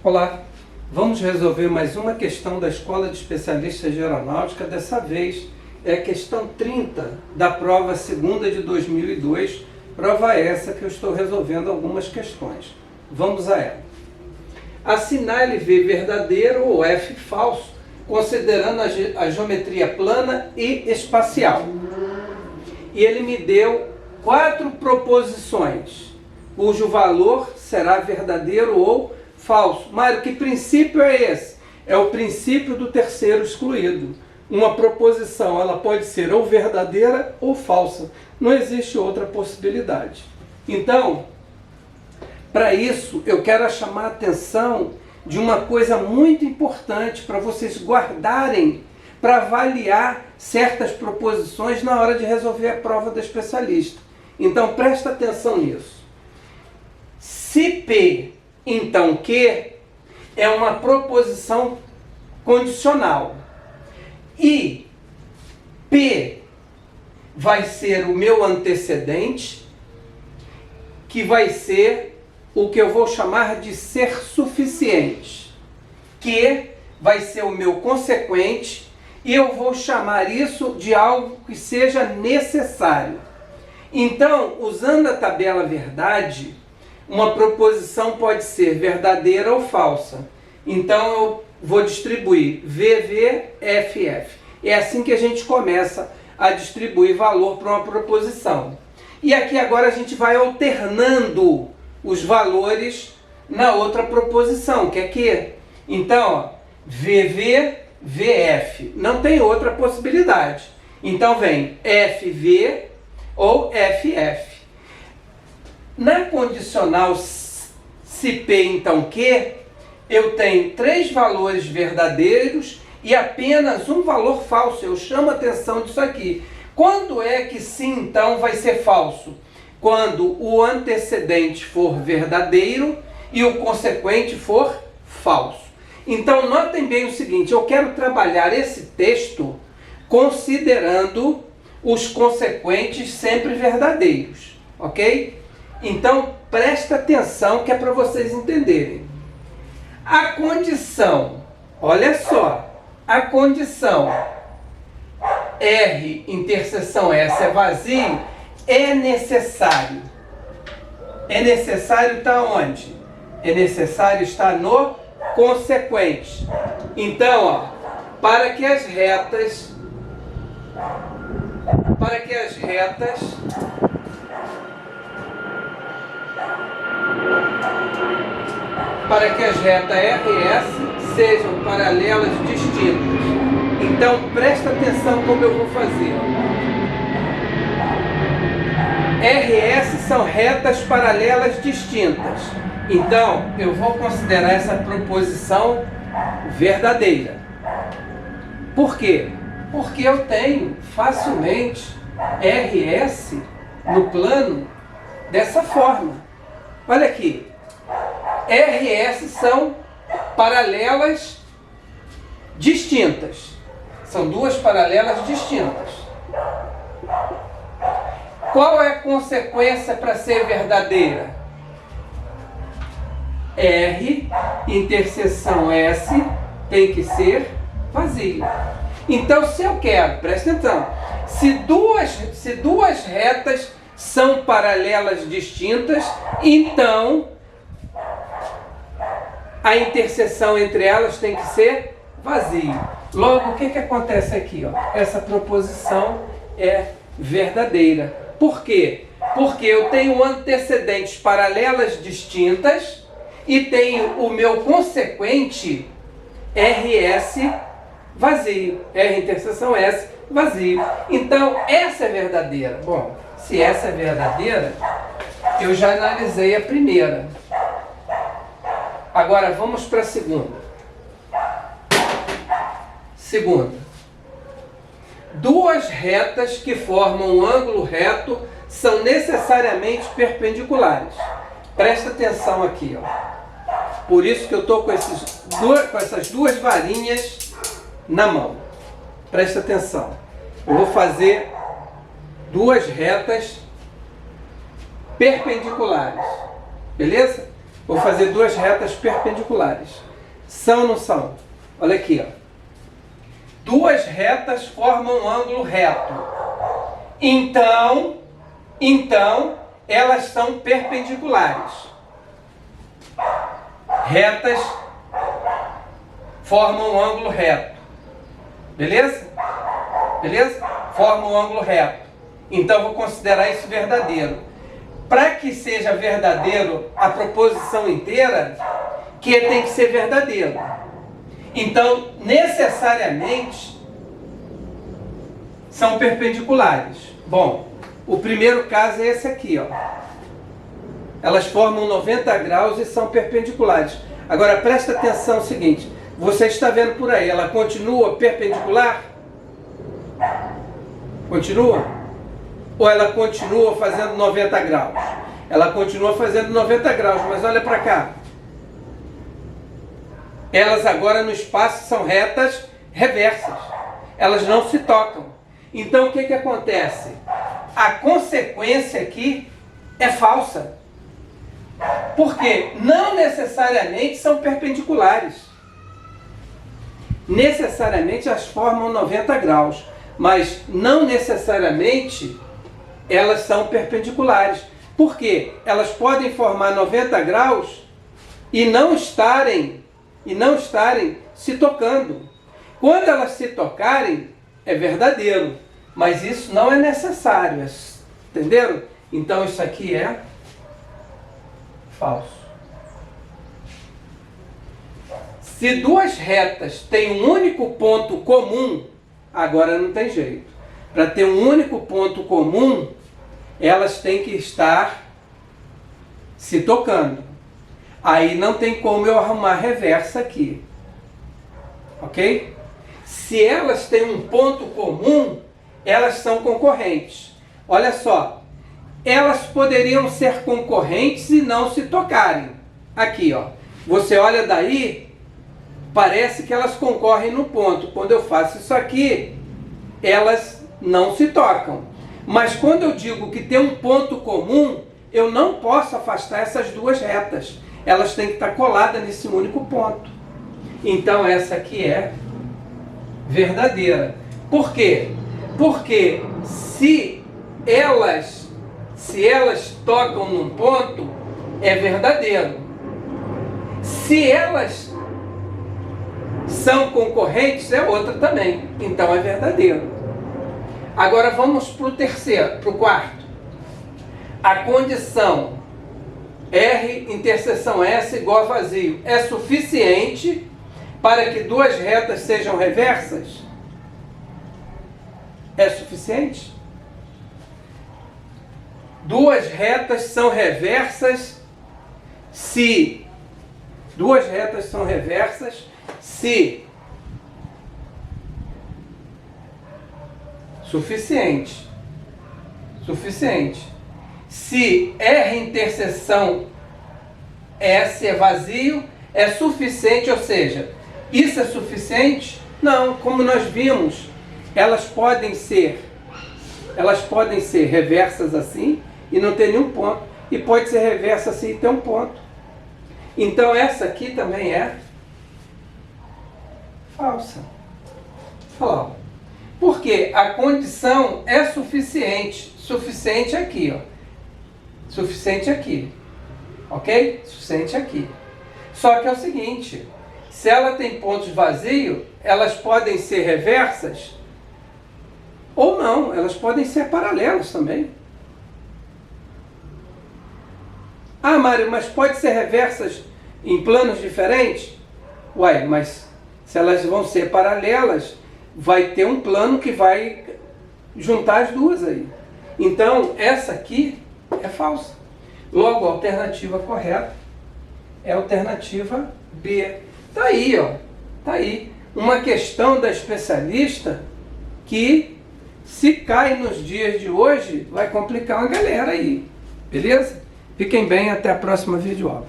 Olá, vamos resolver mais uma questão da Escola de Especialistas de Aeronáutica. Dessa vez é a questão 30 da prova segunda de 2002, prova essa que eu estou resolvendo algumas questões. Vamos a ela. Assinale V verdadeiro ou F falso, considerando a geometria plana e espacial. E ele me deu 4 proposições, cujo valor será verdadeiro ou falso. Mário, que princípio é esse? É o princípio do terceiro excluído. Uma proposição, ela pode ser ou verdadeira ou falsa. Não existe outra possibilidade. Então, para isso, eu quero chamar a atenção de uma coisa muito importante para vocês guardarem, para avaliar certas proposições na hora de resolver a prova do especialista. Então, presta atenção nisso. Se P então Q é uma proposição condicional e P vai ser o meu antecedente, que vai ser o que eu vou chamar de ser suficiente, Q vai ser o meu consequente e eu vou chamar isso de algo que seja necessário. Então, usando a tabela verdade, uma proposição pode ser verdadeira ou falsa. Então eu vou distribuir VV, FF. É assim que a gente começa a distribuir valor para uma proposição. E aqui agora a gente vai alternando os valores na outra proposição, que é Q. Então, ó, VV, VF. Não tem outra possibilidade. Então vem FV ou FF. Na condicional se P então Q, eu tenho 3 valores verdadeiros e apenas um valor falso. Eu chamo a atenção disso aqui. Quando é que sim então vai ser falso? Quando o antecedente for verdadeiro e o consequente for falso. Então notem bem o seguinte, eu quero trabalhar esse texto considerando os consequentes sempre verdadeiros, ok? Então, presta atenção que é para vocês entenderem. A condição, olha só, a condição R interseção S é vazio, é necessário. É necessário estar onde? É necessário estar no consequente. Então, ó, para que as retas RS sejam paralelas distintas. Então, presta atenção como eu vou fazer. RS são retas paralelas distintas. Então, eu vou considerar essa proposição verdadeira. Por quê? Porque eu tenho facilmente RS no plano dessa forma. Olha aqui. RS são paralelas distintas. São 2 paralelas distintas. Qual é a consequência para ser verdadeira? R interseção S tem que ser vazio. Então, se eu quero, presta atenção, se duas retas são paralelas distintas, então a interseção entre elas tem que ser vazio. Logo, o que acontece aqui? Ó? Essa proposição é verdadeira. Por quê? Porque eu tenho antecedentes paralelas distintas e tenho o meu consequente RS vazio. R interseção S vazio. Então, essa é verdadeira. Bom, se essa é verdadeira, eu já analisei a primeira. Agora vamos para a segunda. Segunda. 2 retas que formam um ângulo reto são necessariamente perpendiculares. Presta atenção aqui, ó. Por isso que eu estou com essas 2 varinhas na mão. Presta atenção. Eu vou fazer 2 retas perpendiculares. Beleza? Vou fazer duas retas perpendiculares. São ou não são? Olha aqui, ó. Duas retas formam um ângulo reto. Então, elas são perpendiculares. Retas formam um ângulo reto. Beleza? Beleza? Formam um ângulo reto. Então, vou considerar isso verdadeiro. Para que seja verdadeiro a proposição inteira, que tem que ser verdadeiro. Então, necessariamente, são perpendiculares. Bom, o primeiro caso é esse aqui, ó. Elas formam 90 graus e são perpendiculares. Agora, presta atenção no seguinte. Você está vendo por aí, ela continua perpendicular? Continua? Ou ela continua fazendo 90 graus? Ela continua fazendo 90 graus, mas olha para cá. Elas agora no espaço são retas reversas. Elas não se tocam. Então o que acontece? A consequência aqui é falsa. Porque não necessariamente são perpendiculares. Necessariamente elas formam 90 graus. Mas não necessariamente elas são perpendiculares. Por quê? Elas podem formar 90 graus e não estarem se tocando. Quando elas se tocarem, é verdadeiro, mas isso não é necessário, entenderam? Então isso aqui é falso. Se duas retas têm um único ponto comum, agora não tem jeito. Para ter um único ponto comum, elas têm que estar se tocando. Aí não tem como eu arrumar reversa aqui. Ok? Se elas têm um ponto comum, elas são concorrentes. Olha só. Elas poderiam ser concorrentes e não se tocarem. Aqui, ó. Você olha daí, parece que elas concorrem no ponto. Quando eu faço isso aqui, elas não se tocam. Mas quando eu digo que tem um ponto comum, eu não posso afastar essas duas retas. Elas têm que estar coladas nesse único ponto. Então essa aqui é verdadeira. Por quê? Porque se elas tocam num ponto, é verdadeiro. Se elas são concorrentes, é outra também. Então é verdadeiro. Agora vamos para o terceiro, para o quarto. A condição R interseção S igual a vazio é suficiente para que duas retas sejam reversas? É suficiente? Duas retas são reversas se suficiente. Se R interseção S é vazio, é suficiente, ou seja, isso é suficiente? Não, como nós vimos, elas podem ser reversas assim e não ter nenhum ponto, e pode ser reversa assim e ter um ponto. Então essa aqui também é falsa. Olha lá. Porque a condição é suficiente. Suficiente aqui, ó. Suficiente aqui. Ok? Suficiente aqui. Só que é o seguinte, se ela tem pontos vazios, elas podem ser reversas ou não, elas podem ser paralelas também. Ah, Mário, mas pode ser reversas em planos diferentes? Ué, mas se elas vão ser paralelas, vai ter um plano que vai juntar as duas aí. Então, essa aqui é falsa. Logo, a alternativa correta é a alternativa B. Tá aí, ó. Tá aí. Uma questão da especialista que, se cai nos dias de hoje, vai complicar uma galera aí. Beleza? Fiquem bem, até a próxima videoaula.